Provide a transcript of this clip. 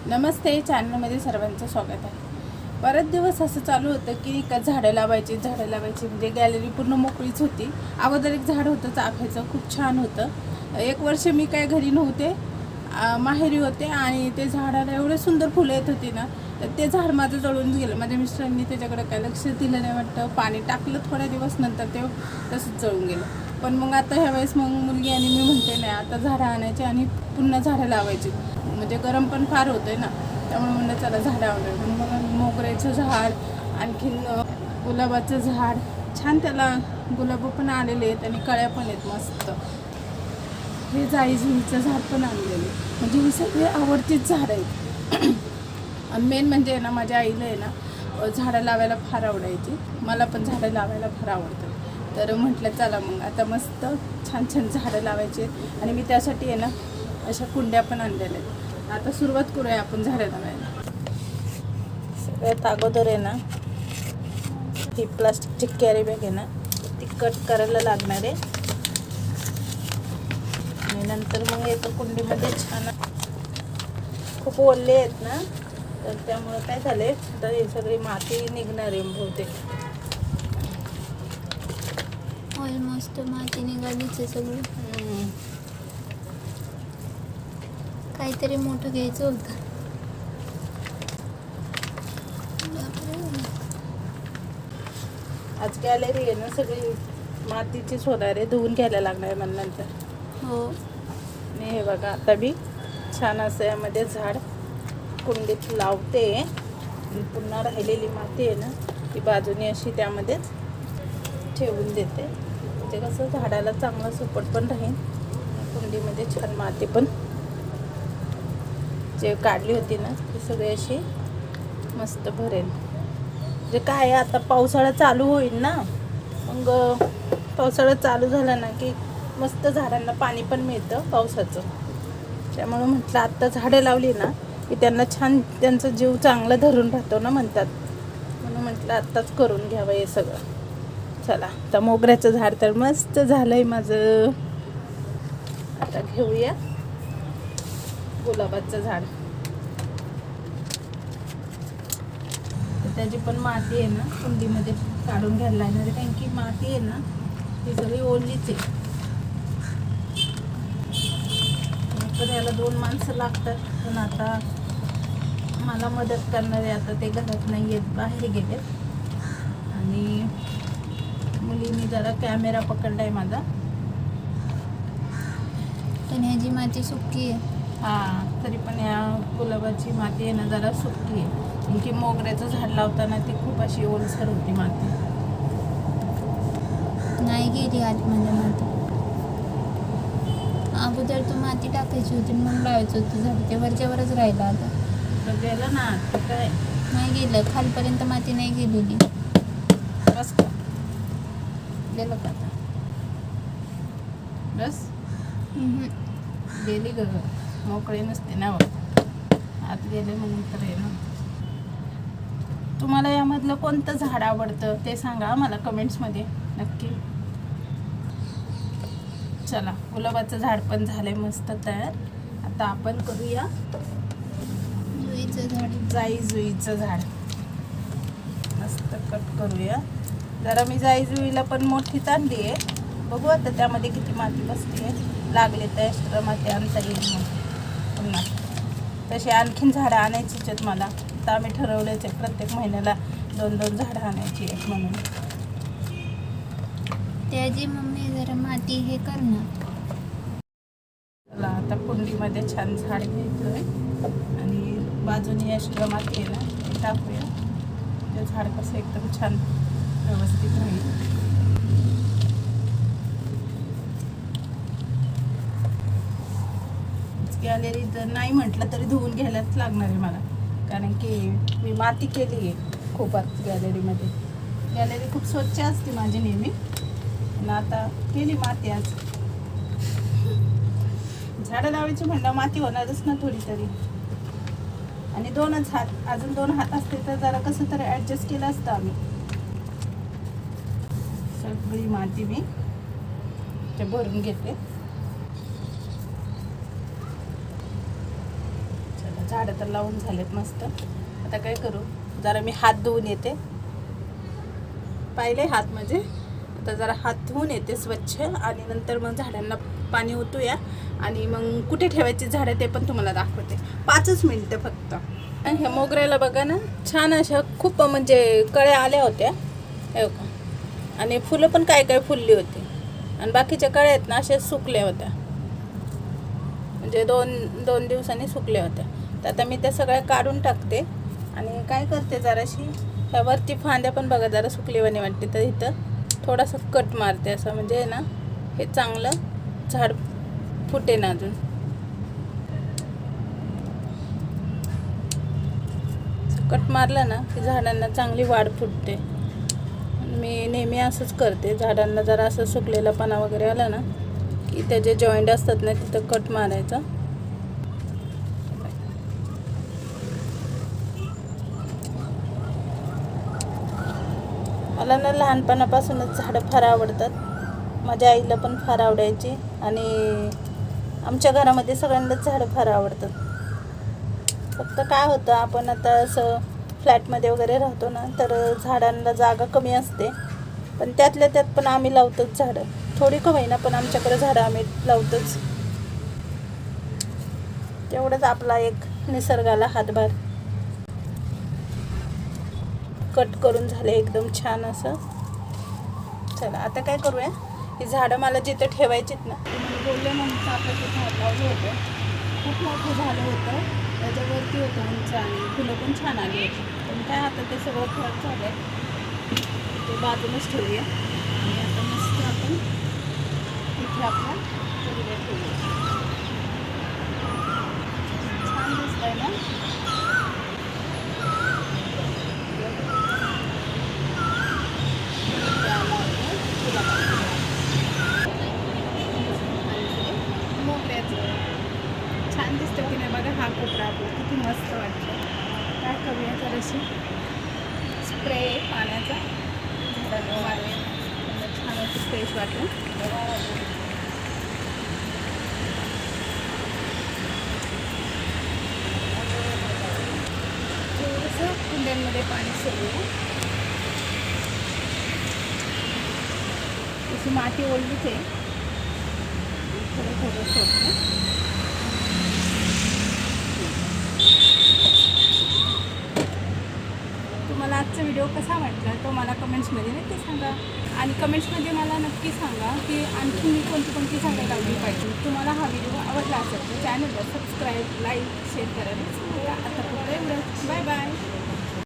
नमस्ते, चॅनलमध्ये सर्वांचं स्वागत आहे. बरेच दिवस असं चालू होतं की झाडं लावायची म्हणजे गॅलरी पूर्ण मोकळीच होती. अगोदर एक झाड होतं चाफ्याचं, खूप छान होतं. एक वर्ष मी काय घरी नव्हते, माहेरी होते आणि ते झाडाला एवढे सुंदर फुलं येत होती ना, तर ते झाड माझं जळून गेलं. माझ्या मिस्टरांनी त्याच्याकडे काय लक्ष दिलं नाही वाटतं. पाणी टाकलं थोड्या दिवस, नंतर ते तसंच जळून गेलं. पण मग आता ह्या वेळेस मग मुलगी आणि मी म्हणते नाही, आता झाडं आणायची आणि पुन्हा झाडं लावायची. म्हणजे गरम पण फार होतंय ना, त्यामुळे म्हणलं चला झाडं आवडायचं. मग मोगऱ्याचं झाड, आणखीन गुलाबाचं झाड, छान त्याला गुलाब पण आलेले आहेत आणि कळ्या पण आहेत मस्त. हे जाईजुईचं झाड पण आणलेले, म्हणजे ही सगळी आवडतीच झाडं आहेत. आणि मेन म्हणजे ना, माझ्या आईला आहे ना झाडं लावायला फार आवडायची. मला पण झाडं लावायला फार आवडतं. तर म्हटलं चला मग आता मस्त छान छान झाडं लावायची. आणि मी त्यासाठी आहे ना अशा कुंड्या पण आणलेल्या आहेत. आता सुरुवात करूया आपण झाडं लावायला. सगळ्यात अगोदर आहे ना, ही प्लास्टिकची कॅरी बॅग आहे ना, ती कट करायला लागणार आहे. आणि नंतर मग येतं कुंडीमध्ये. छान खूप ओले आहेत ना, तर त्यामुळं काय झाले, तर ही सगळी माती निघणार आहे बहुतेक. ऑलमोस्ट माती निघालीच आहे सगळं. काहीतरी मोठं घ्यायचं होतं. आज गॅलरी आहे ना सगळी मातीचीच होणार आहे, धुवून घ्यायला लागणार आहे मला नंतर. हो. आणि हे बघा, आता बी छान असं यामध्ये झाड कुंडीत लावते. आणि पुन्हा राहिलेली माती आहे ना, ती बाजूने अशी त्यामध्येच ठेवून देते. म्हणजे कसं झाडाला चांगला सपोर्ट पण राहील. कुंडीमध्ये छान माती पण जे काढली होती ना, ती सगळी अशी मस्त भरेल. म्हणजे काय, आता पावसाळा चालू होईल ना, मग पावसाळा चालू झाला ना की मस्त झाडांना पाणी पण मिळतं पावसाचं. त्यामुळं म्हटलं आत्ता झाडं लावली ना की त्यांना छान, त्यांचा जीव चांगला धरून राहतो ना म्हणतात. म्हणून म्हटलं आत्ताच करून घ्यावं हे सगळं. चला, आता मोगऱ्याचं झाड तर मस्त झालंय माझं. आता घेऊया गुलाबाचं झाड. त्याची पण माती आहे ना कुंडीमध्ये काढून घ्यायला लागणार आहे, कारण की माती आहे ना ती सगळी ओलीच आहे. तर याला 2 माणसं लागतात, पण आता मला मदत करणारे आता ते घरात नाही आहेत, बाहेर गेलेत. आणि मुलीने जरा कॅमेरा पकडलाय माझा. पण ह्याची माती सुकी आहे. हां, तरी पण या गुलाबाची माती आहे ना जरा सुकी आहे. की मोगऱ्याचं झाड लावताना ती खूप अशी ओलसर होती माती. नाही गेली आतमध्ये माती. अगोदर तू माती टाकायची होती, मग लावायचं होतं झाड. ते वरच्यावरच राहिलं. आता तर गेलं ना, तर काय नाही गेलं, खालपर्यंत माती नाही गेलेली. बस का, गेलं का आता? बस गेली ग, मोकळे नसते ना आत गेले म्हणून तर आहे ना. तुम्हाला यामधलं कोणतं झाड आवडतं ते सांगा मला कमेंट्समध्ये नक्की. चला, गुलाबाचं झाड पण झालंय मस्त तयार. आता आपण करूया जुईचं झाड. जाईजुईचं झाड. मस्त कट करूया. जरा मी जाईजुईला पण मोठीच आणली आहे. बघू आता त्यामध्ये किती माती बसते आहे. लागले तर एक्स्ट्रा माती आणता येईल मग पुन्हा. तसे आणखीन झाडं आणायचीच आहेत मला. आता आम्ही ठरवलेच आहे प्रत्येक महिन्याला 2-2 झाडं आणायची आहेत म्हणून. त्याची मम्मी जरा माती हे कर ना. चला, आता कुंडीमध्ये छान झाड घ्यायचं आहे आणि बाजूने एक्स्ट्रा माती आहे ना ते टाकूया. ते झाड कसं एकदम छान व्यवस्थित राहील. गॅलरी जर नाही म्हटलं तरी धुवून घ्यायलाच लागणार आहे मला, कारण की मी माती केली आहे खूप आज गॅलरीमध्ये. गॅलरी खूप स्वच्छ असते माझी नेहमी, पण आता केली माती आज. झाडं लावायची म्हणलं माती होणारच ना थोडी तरी. आणि 2च हात, अजून 2 हात असते तर जरा कसं तरी ॲडजस्ट केलं असतं आम्ही. सगळी माती मी ते भरून घेते. झाडं तर लावून झालेत मस्त. आता काय करू, जरा मी हात धुवून येते. पाहिले हात म्हणजे, आता जरा हात धुवून येते स्वच्छ आणि नंतर मग झाडांना पाणी ओतूया आणि मग कुठे ठेवायची झाडं ते पण तुम्हाला दाखवते. 5च मिनिटं फक्त. ह्या मोगऱ्याला बघा ना, छान अशा खूप म्हणजे कळ्या आल्या होत्या हे बघा. आणि फुलं पण काय काय फुलली होती आणि बाकीच्या कळ्या आहेत ना अशा सुकल्या होत्या, म्हणजे दोन दिवसांनी सुकल्या होत्या. तर आता मी त्या सगळ्या काढून टाकते आणि काय करते, जराशी ह्यावरती फांद्या पण बघा जरा सुकलेवानी वाटते, तर इथं थोडासा कट मारते असं, म्हणजे ना हे चांगलं झाड फुटेन अजून. कट मारलं ना की झाडांना चांगली वाढ फुटते. मी नेहमी असंच करते, झाडांना जरा असं सुकलेलापणा वगैरे आला ना की त्याचे जॉईंट असतात ना तिथं कट मारायचा. मला ना लहानपणापासूनच झाडं फार आवडतात. माझ्या आईला पण फार आवडायची आणि आमच्या घरामध्ये सगळ्यांनाच झाडं फार आवडतात. फक्त काय होतं, आपण आता असं फ्लॅटमध्ये वगैरे राहतो ना, तर झाडांना जागा कमी असते. पण त्यातल्या त्यात पण आम्ही लावतोच झाडं, थोडी का होईना पण आमच्याकडे झाडं आम्ही लावतोच. तेवढंच आपला एक निसर्गाला हातभार. कट करून झाले एकदम छान असं. चला आता काय करूया, ही झाडं मला जिथं ठेवायचीत ना, बोलले म्हणून आपण ते झाड लावलं होतं, खूप मोठं झालं होतं, त्याच्यावरती होतं उंच आणि फुलं पण छान आली होती. पण काय आता ते सगळं खराब झालं आहे, ते बाजूलाच ठेवूया आणि आता मस्त आपण इथे आपला ठेवूया. छान दिसत आहे ना. छान दिसतं की नाही बघा, हा कोपरा आपला किती मस्त वाटतं. काय करूया, जराशी स्प्रे पाण्याचा झाडाला मारूया, छान असं फ्रेश वाटेल. थोडंसं कुंड्यांमध्ये पाणी सोडूया. तशी माती ओढलीच आहे, थोडं सोडते. तुम्हाला आजचा व्हिडिओ कसा वाटला तो मला कमेंट्समध्ये नक्की सांगा. आणि कमेंट्समध्ये मला नक्की सांगा की आणखी मी कोणती झाडं लावली पाहिजे. तुम्हाला हा व्हिडिओ आवडला असेल तर चॅनलला सबस्क्राईब, लाईक, शेअर करायला विसरू नका. आता पुढे एवढं, बाय बाय.